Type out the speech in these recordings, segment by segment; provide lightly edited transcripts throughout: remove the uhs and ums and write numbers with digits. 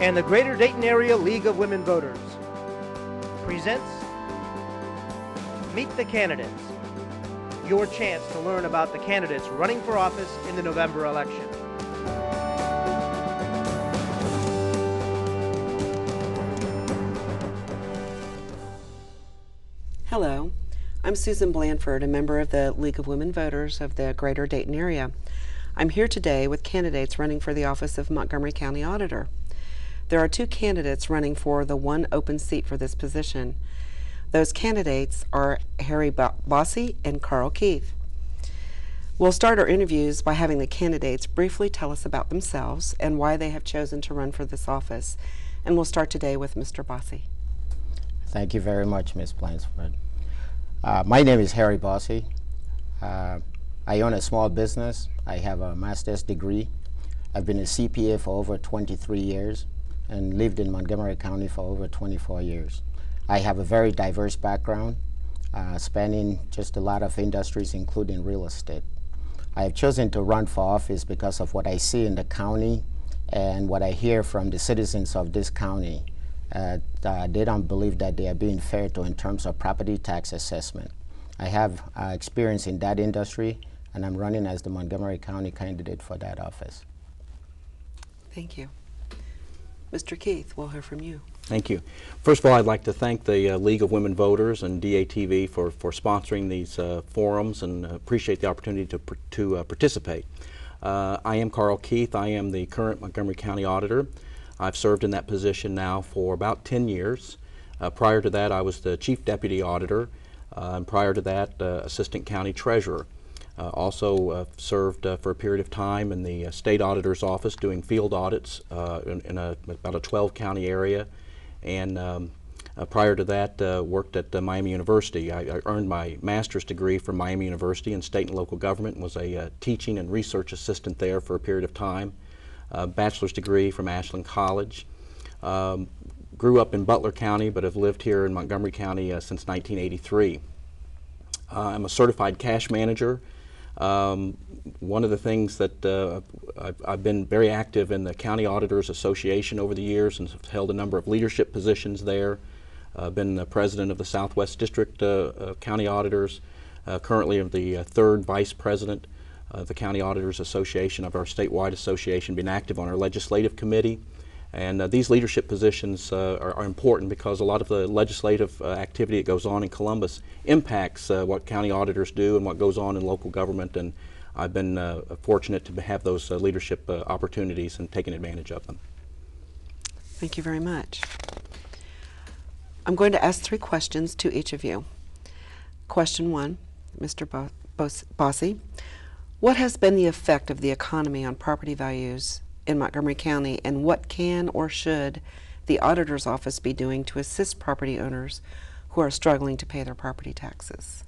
and the Greater Dayton Area League of Women Voters presents Meet the Candidates, your chance to learn about the candidates running for office in the November election. Hello, I'm Susan Blandford, a member of the League of Women Voters of the Greater Dayton area. I'm here today with candidates running for the office of Montgomery County Auditor. There are two candidates running for the one open seat for this position. Those candidates are Harry Bossey and Karl Keith. We'll start our interviews by having the candidates briefly tell us about themselves and why they have chosen to run for this office. And we'll start today with Mr. Bossey. Thank you very much, Ms. Blandford. My name is Harry Bossey. I own a small business. I have a master's degree. I've been a CPA for over 23 years and lived in Montgomery County for over 24 years. I have a very diverse background, spanning just a lot of industries, including real estate. I have chosen to run for office because of what I see in the county and what I hear from the citizens of this county. They don't believe that they are being fair to in terms of property tax assessment. I have experience in that industry, and I'm running as the Montgomery County candidate for that office. Thank you. Mr. Keith, we'll hear from you. Thank you. First of all, I'd like to thank the League of Women Voters and DATV for sponsoring these forums, and appreciate the opportunity to participate. I am Karl Keith. I am the current Montgomery County Auditor. I've served in that position now for about 10 years. Prior to that, I was the Chief Deputy Auditor, and prior to that, Assistant County Treasurer. Also served for a period of time in the State Auditor's Office doing field audits in about a 12-county area. And prior to that, worked at Miami University. I earned my master's degree from Miami University in state and local government, and was a teaching and research assistant there for a period of time. Bachelor's degree from Ashland College. Grew up in Butler County, but have lived here in Montgomery County since 1983. I'm a certified cash manager. One of the things that I've been very active in the County Auditors Association over the years, and have held a number of leadership positions there. Been the president of the Southwest District County Auditors, currently of the third vice president of the County Auditors Association, of our statewide association, been active on our legislative committee. And these leadership positions are important because a lot of the legislative activity that goes on in Columbus impacts what county auditors do and what goes on in local government. And I've been fortunate to have those leadership opportunities and taken advantage of them. Thank you very much. I'm going to ask 3 questions to each of you. Question 1, Mr. Bossey. What has been the effect of the economy on property values in Montgomery County, and what can or should the Auditor's Office be doing to assist property owners who are struggling to pay their property taxes?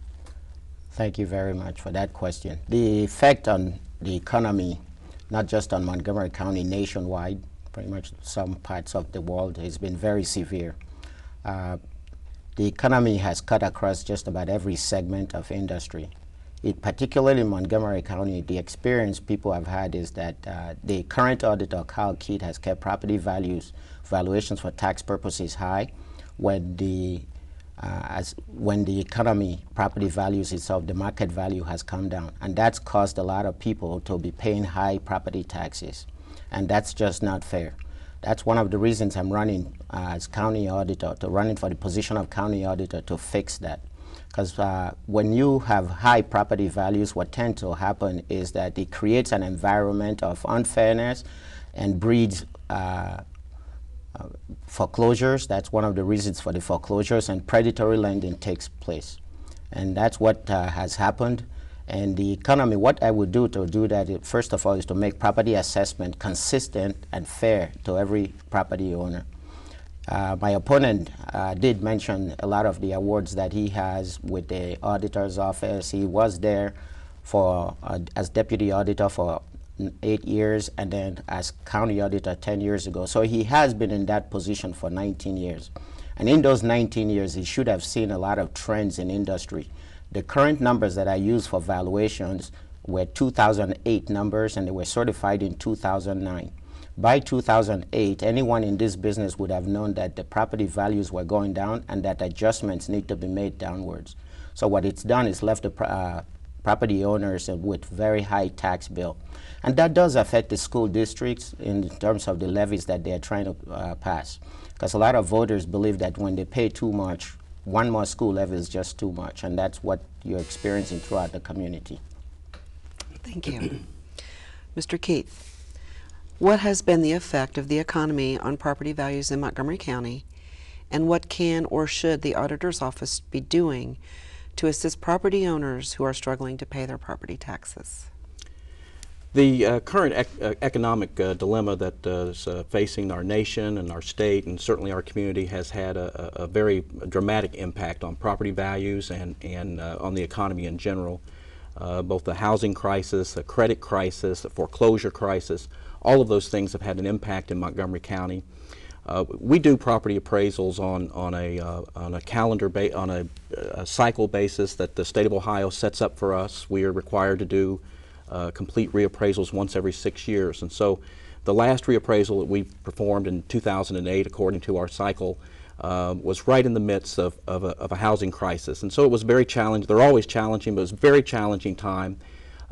Thank you very much for that question. The effect on the economy, not just on Montgomery County, nationwide, pretty much some parts of the world, has been very severe. The economy has cut across just about every segment of industry. Particularly in Montgomery County, the experience people have had is that the current auditor, Karl Keith, has kept property valuations for tax purposes high when the economy, property values itself, the market value has come down. And that's caused a lot of people to be paying high property taxes. And that's just not fair. That's one of the reasons I'm running as county auditor, running for the position of county auditor, to fix that. Because when you have high property values, what tends to happen is that it creates an environment of unfairness and breeds foreclosures. That's one of the reasons for the foreclosures, and predatory lending takes place. And that's what has happened. And the economy, what I would do to do that, first of all, is to make property assessment consistent and fair to every property owner. My opponent did mention a lot of the awards that he has with the auditor's office. He was there for as deputy auditor for 8 years, and then as county auditor 10 years ago. So he has been in that position for 19 years. And in those 19 years, he should have seen a lot of trends in industry. The current numbers that I use for valuations were 2008 numbers, and they were certified in 2009. By 2008, anyone in this business would have known that the property values were going down and that adjustments need to be made downwards. So what it's done is left the property owners with very high tax bill. And that does affect the school districts in terms of the levies that they're trying to pass. Because a lot of voters believe that when they pay too much, one more school levy is just too much, and that's what you're experiencing throughout the community. Thank you. Mr. Keith, what has been the effect of the economy on property values in Montgomery County, and what can or should the Auditor's Office be doing to assist property owners who are struggling to pay their property taxes? The current economic dilemma that is facing our nation and our state and certainly our community has had a very dramatic impact on property values and on the economy in general. Both the housing crisis, the credit crisis, the foreclosure crisis, all of those things have had an impact in Montgomery County. We do property appraisals on a calendar on a cycle basis that the state of Ohio sets up for us. We are required to do complete reappraisals once every 6 years, and so the last reappraisal that we performed in 2008, according to our cycle, was right in the midst of a housing crisis, and so it was very challenging. They're always challenging, but it was a very challenging time.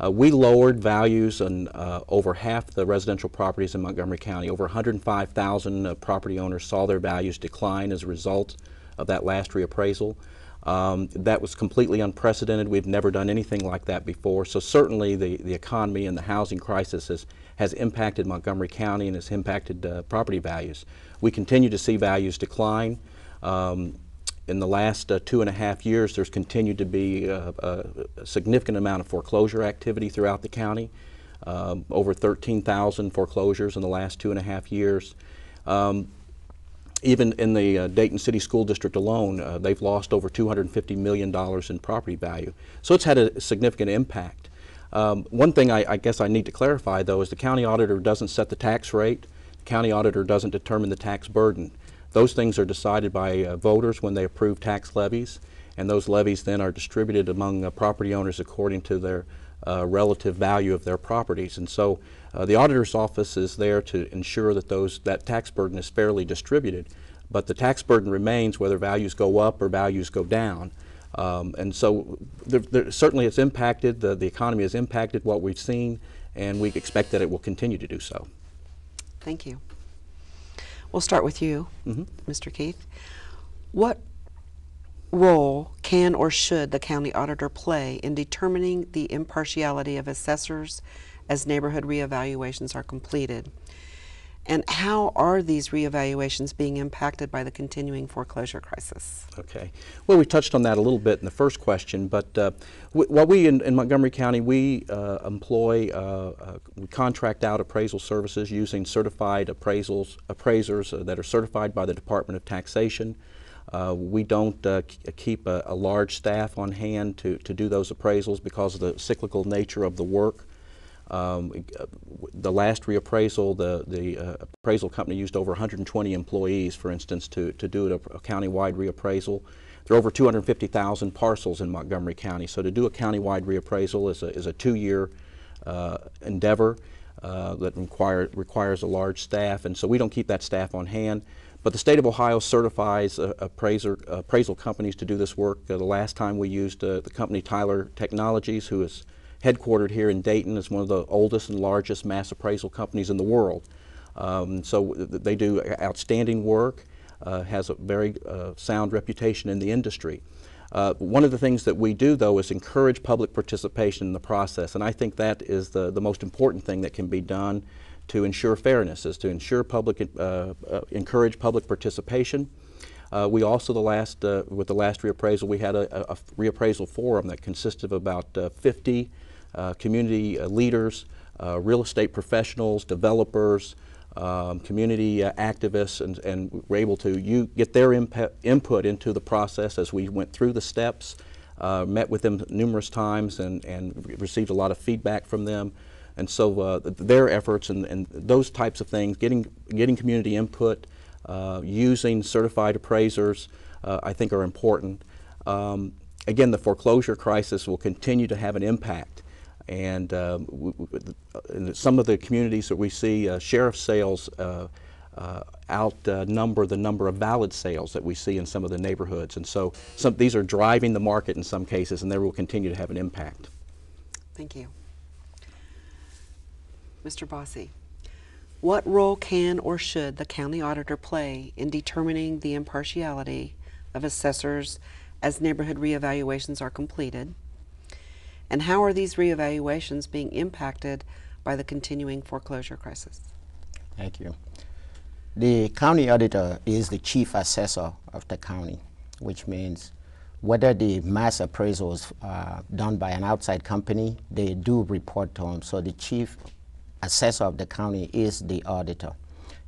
We lowered values on over half the residential properties in Montgomery County. Over 105,000 property owners saw their values decline as a result of that last reappraisal. That was completely unprecedented. We've never done anything like that before. So certainly the economy and the housing crisis has impacted Montgomery County and has impacted property values. We continue to see values decline. In the last 2.5 years, there's continued to be a significant amount of foreclosure activity throughout the county. Over 13,000 foreclosures in the last 2.5 years. Even in the Dayton City School District alone, they've lost over $250 million in property value. So it's had a significant impact. One thing I guess I need to clarify, though, is the county auditor doesn't set the tax rate. The county auditor doesn't determine the tax burden. Those things are decided by voters when they approve tax levies, and those levies then are distributed among property owners according to their relative value of their properties. And so the auditor's office is there to ensure that that tax burden is fairly distributed, but the tax burden remains whether values go up or values go down. And so certainly it's impacted, the economy has impacted what we've seen, and we expect that it will continue to do so. Thank you. We'll start with you, Mr. Keith. What role can or should the county auditor play in determining the impartiality of assessors as neighborhood reevaluations are completed? And how are these reevaluations being impacted by the continuing foreclosure crisis? Okay. Well, we touched on that a little bit in the first question, but what we in Montgomery County, we we contract out appraisal services using certified appraisers that are certified by the Department of Taxation. We don't keep a large staff on hand to do those appraisals because of the cyclical nature of the work. The last reappraisal, the appraisal company used over 120 employees, for instance, to do a county-wide reappraisal. There are over 250,000 parcels in Montgomery County, so to do a county-wide reappraisal is a 2-year endeavor that requires a large staff, and so we don't keep that staff on hand. But the state of Ohio certifies appraisal companies to do this work. The last time we used the company Tyler Technologies, who is headquartered here in Dayton, is one of the oldest and largest mass appraisal companies in the world. So they do outstanding work, has a very sound reputation in the industry. One of the things that we do, though, is encourage public participation in the process, and I think that is the most important thing that can be done to ensure fairness, is to ensure encourage public participation. We also, with the last reappraisal, we had a reappraisal forum that consisted of about 50 community leaders, real estate professionals, developers, community activists, and were able to get their input into the process as we went through the steps, met with them numerous times, and received a lot of feedback from them. And so their efforts and those types of things, getting community input, using certified appraisers, I think are important. Again, the foreclosure crisis will continue to have an impact. And in some of the communities that we see, sheriff sales outnumber the number of valid sales that we see in some of the neighborhoods. And so these are driving the market in some cases, and they will continue to have an impact. Thank you. Mr. Bossey, what role can or should the county auditor play in determining the impartiality of assessors as neighborhood reevaluations are completed? And how are these reevaluations being impacted by the continuing foreclosure crisis? Thank you. The county auditor is the chief assessor of the county, which means whether the mass appraisals done by an outside company, they do report to him. So the chief assessor of the county is the auditor.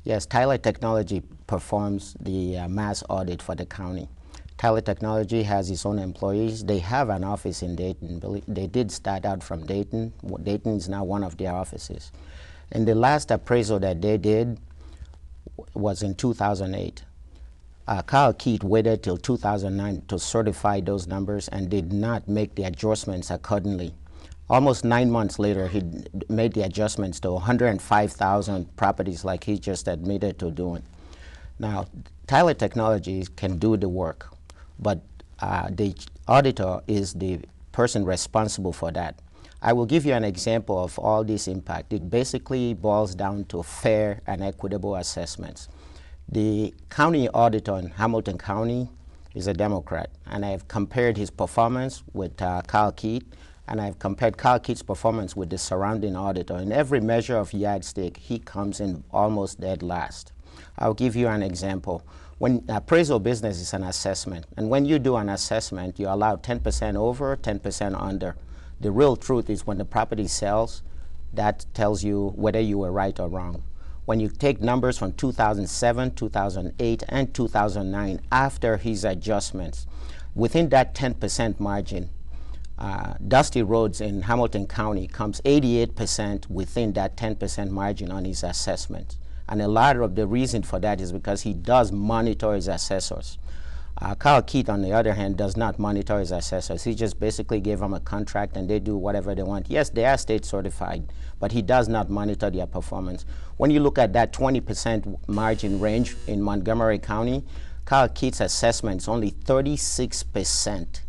Yes, Tyler Technology performs the mass audit for the county. Tyler Technology has its own employees. They have an office in Dayton. They did start out from Dayton. Dayton is now one of their offices. And the last appraisal that they did was in 2008. Karl waited till 2009 to certify those numbers and did not make the adjustments accordingly. Almost 9 months later, he made the adjustments to 105,000 properties like he just admitted to doing. Now, Tyler Technologies can do the work, but the auditor is the person responsible for that. I will give you an example of all this impact. It basically boils down to fair and equitable assessments. The county auditor in Hamilton County is a Democrat, and I have compared his performance with Karl, and I've compared Karl performance with the surrounding auditor. In every measure of yardstick, he comes in almost dead last. I'll give you an example. When appraisal business is an assessment, and when you do an assessment, you allow 10% over, 10% under. The real truth is when the property sells, that tells you whether you were right or wrong. When you take numbers from 2007, 2008, and 2009 after his adjustments, within that 10% margin, Dusty Roads in Hamilton County comes 88% within that 10% margin on his assessment. And a lot of the reason for that is because he does monitor his assessors. Karl, on the other hand, does not monitor his assessors. He just basically gave them a contract and they do whatever they want. Yes, they are state certified, but he does not monitor their performance. When you look at that 20% margin range in Montgomery County, Karl assessment is only 36%.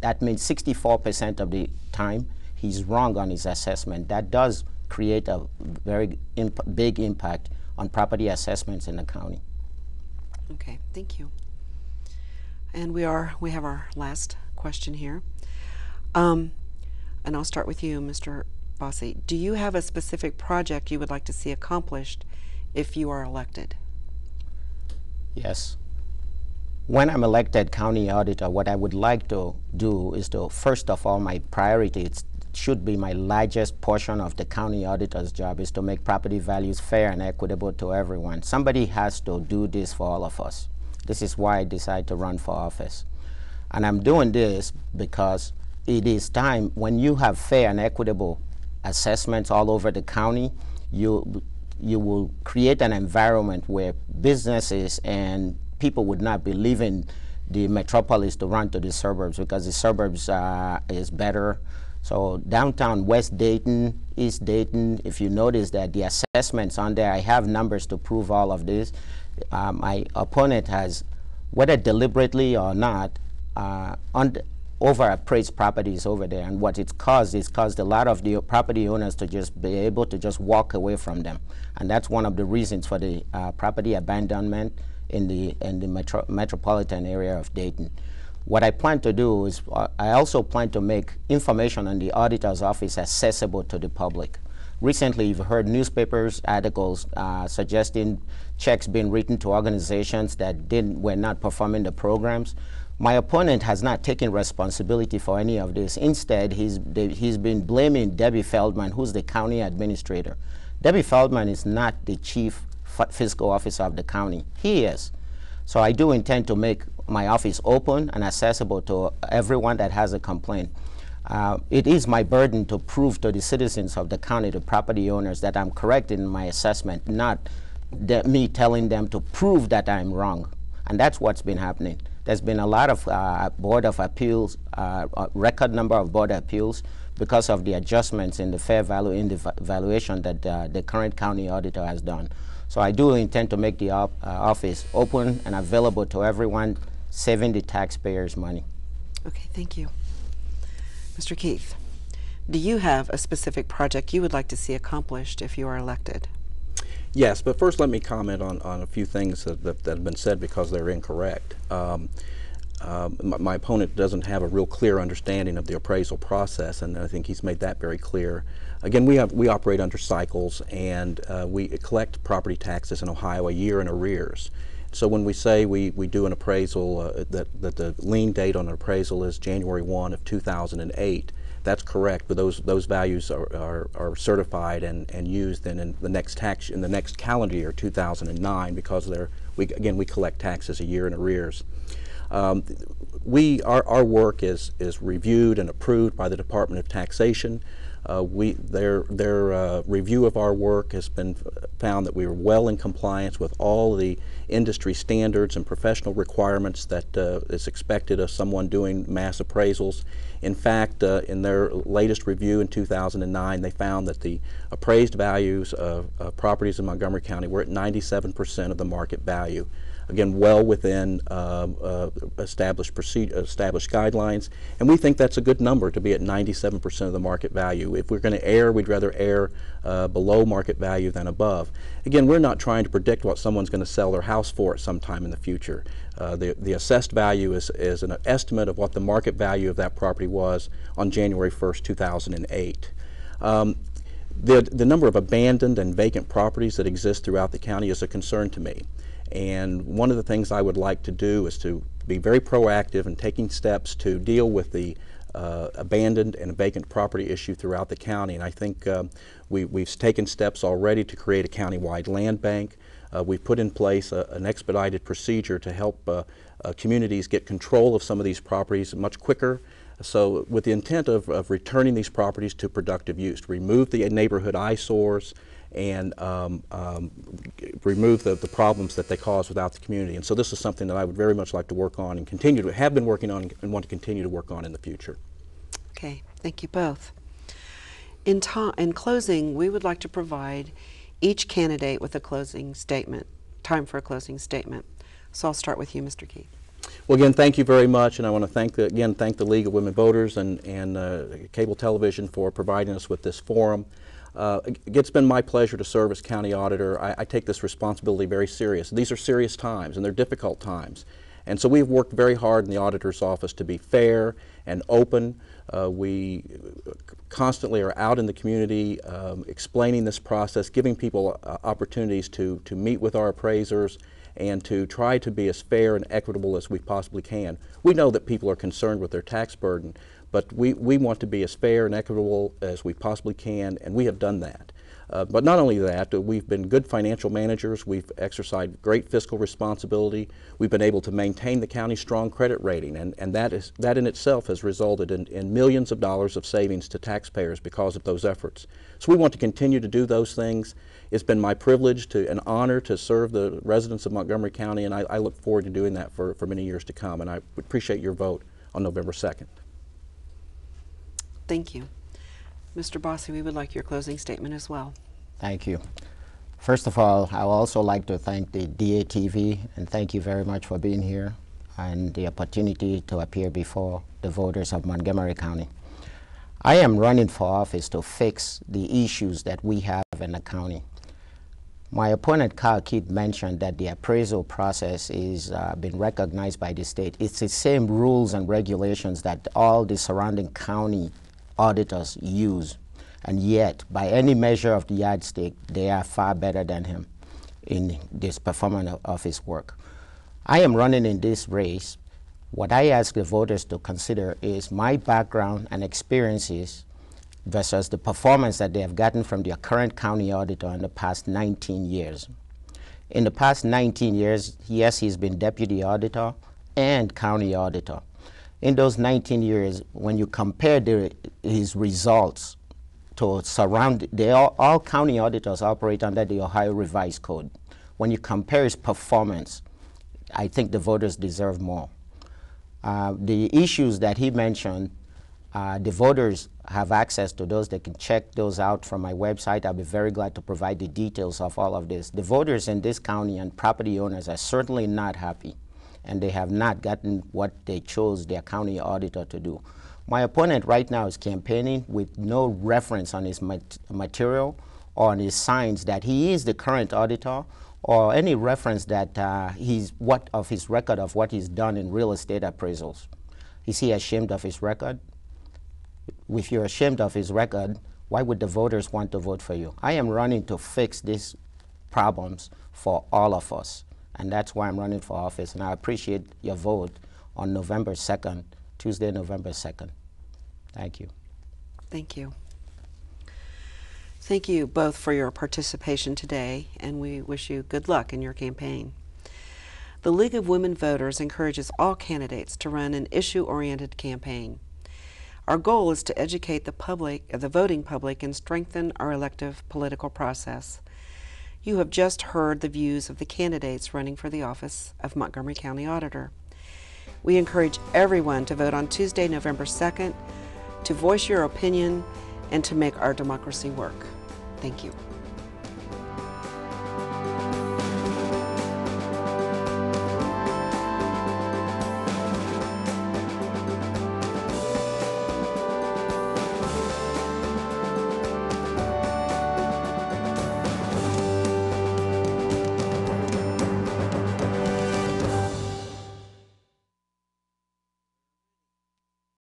That means 64% of the time he's wrong on his assessment. That does create a very big impact on property assessments in the county. Okay, thank you. And we have our last question here. And I'll start with you, Mr. Bossey. Do you have a specific project you would like to see accomplished if you are elected? Yes. When I'm elected county auditor, what I would like to do is to, first of all, my priority, it should be my largest portion of the county auditor's job, is to make property values fair and equitable to everyone. Somebody has to do this for all of us. This is why I decided to run for office. And I'm doing this because it is time, when you have fair and equitable assessments all over the county, you will create an environment where businesses and people would not be leaving the metropolis to run to the suburbs, because the suburbs is better. So downtown West Dayton, East Dayton, if you notice that the assessments on there, I have numbers to prove all of this. My opponent has, whether deliberately or not, overappraised properties over there, and what it's caused is caused a lot of the property owners to just be able to just walk away from them, and that's one of the reasons for the property abandonment in the metropolitan area of Dayton. What I plan to do is I also plan to make information on the auditor's office accessible to the public. Recently, you've heard newspapers articles suggesting checks being written to organizations that were not performing the programs. My opponent has not taken responsibility for any of this. Instead, he's been blaming Debbie Feldman, who's the county administrator. Debbie Feldman is not the chief fiscal officer of the county. He is. So I do intend to make my office open and accessible to everyone that has a complaint. It is my burden to prove to the citizens of the county, the property owners, that I'm correct in my assessment, not me telling them to prove that I'm wrong. And that's what's been happening. There's been a lot of Board of Appeals, record number of Board of Appeals because of the adjustments in the fair value in the valuation that the current county auditor has done. So I do intend to make the office open and available to everyone, saving the taxpayers money. Okay, thank you. Mr. Keith, do you have a specific project you would like to see accomplished if you are elected? Yes, but first let me comment on a few things that have been said because they're incorrect. My opponent doesn't have a real clear understanding of the appraisal process, and I think he's made that very clear. Again, we operate under cycles, and we collect property taxes in Ohio a year in arrears. So when we say we do an appraisal, that the lien date on an appraisal is January 1 of 2008, that's correct, but those values are certified and used in the next calendar year, 2009, because we collect taxes a year in arrears. Our work is reviewed and approved by the Department of Taxation. Their review of our work has been found that we are well in compliance with all the industry standards and professional requirements that is expected of someone doing mass appraisals. In fact, in their latest review in 2009, they found that the appraised values of properties in Montgomery County were at 97% of the market value. Again, well within established guidelines, and we think that's a good number to be at 97% of the market value. If we're going to err, we'd rather err below market value than above. Again, we're not trying to predict what someone's going to sell their house for at some time in the future. The assessed value is an estimate of what the market value of that property was on January 1st, 2008. The number of abandoned and vacant properties that exist throughout the county is a concern to me. And one of the things I would like to do is to be very proactive in taking steps to deal with the abandoned and vacant property issue throughout the county. And I think we've taken steps already to create a county-wide land bank. We've put in place an expedited procedure to help communities get control of some of these properties much quicker. So with the intent of returning these properties to productive use, to remove the neighborhood eyesores and remove the problems that they cause without the community. And so this is something that I would very much like to work on and have been working on and want to continue to work on in the future. Okay, thank you both. In closing, we would like to provide each candidate with a closing statement, time for a closing statement. So I'll start with you, Mr. Keith. Well, again, thank you very much, and I want to thank the League of Women Voters and cable television for providing us with this forum. It's been my pleasure to serve as county auditor. I take this responsibility very serious. These are serious times, and they're difficult times. And so we've worked very hard in the auditor's office to be fair and open. We constantly are out in the community explaining this process, giving people opportunities to meet with our appraisers and to try to be as fair and equitable as we possibly can. We know that people are concerned with their tax burden, but we want to be as fair and equitable as we possibly can, and we have done that. But not only that, we've been good financial managers. We've exercised great fiscal responsibility. We've been able to maintain the county's strong credit rating, and that in itself has resulted in millions of dollars of savings to taxpayers because of those efforts. So we want to continue to do those things. It's been my privilege and honor to serve the residents of Montgomery County, and I look forward to doing that for many years to come, and I appreciate your vote on November 2nd. Thank you. Mr. Bossey, we would like your closing statement as well. Thank you. First of all, I would also like to thank the DATV, and thank you very much for being here and the opportunity to appear before the voters of Montgomery County. I am running for office to fix the issues that we have in the county. My opponent, Karl, mentioned that the appraisal process is been recognized by the state. It's the same rules and regulations that all the surrounding county auditors use, and yet, by any measure of the yardstick, they are far better than him in this performance of his work. I am running in this race. What I ask the voters to consider is my background and experiences versus the performance that they have gotten from their current county auditor in the past 19 years. In the past 19 years, yes, he's been deputy auditor and county auditor. In those 19 years, when you compare his results to all county auditors operate under the Ohio Revised Code. When you compare his performance, I think the voters deserve more. The issues that he mentioned, the voters have access to those. They can check those out from my website. I'll be very glad to provide the details of all of this. The voters in this county and property owners are certainly not happy, and they have not gotten what they chose their county auditor to do. My opponent right now is campaigning with no reference on his material or on his signs that he is the current auditor, or any reference that of his record of what he's done in real estate appraisals. Is he ashamed of his record? If you're ashamed of his record, why would the voters want to vote for you? I am running to fix these problems for all of us, and that's why I'm running for office, and I appreciate your vote on November 2nd, Tuesday, November 2nd. Thank you. Thank you. Thank you both for your participation today, and we wish you good luck in your campaign. The League of Women Voters encourages all candidates to run an issue-oriented campaign. Our goal is to educate the public, the voting public, and strengthen our elective political process. You have just heard the views of the candidates running for the office of Montgomery County Auditor. We encourage everyone to vote on Tuesday, November 2nd, to voice your opinion and to make our democracy work. Thank you.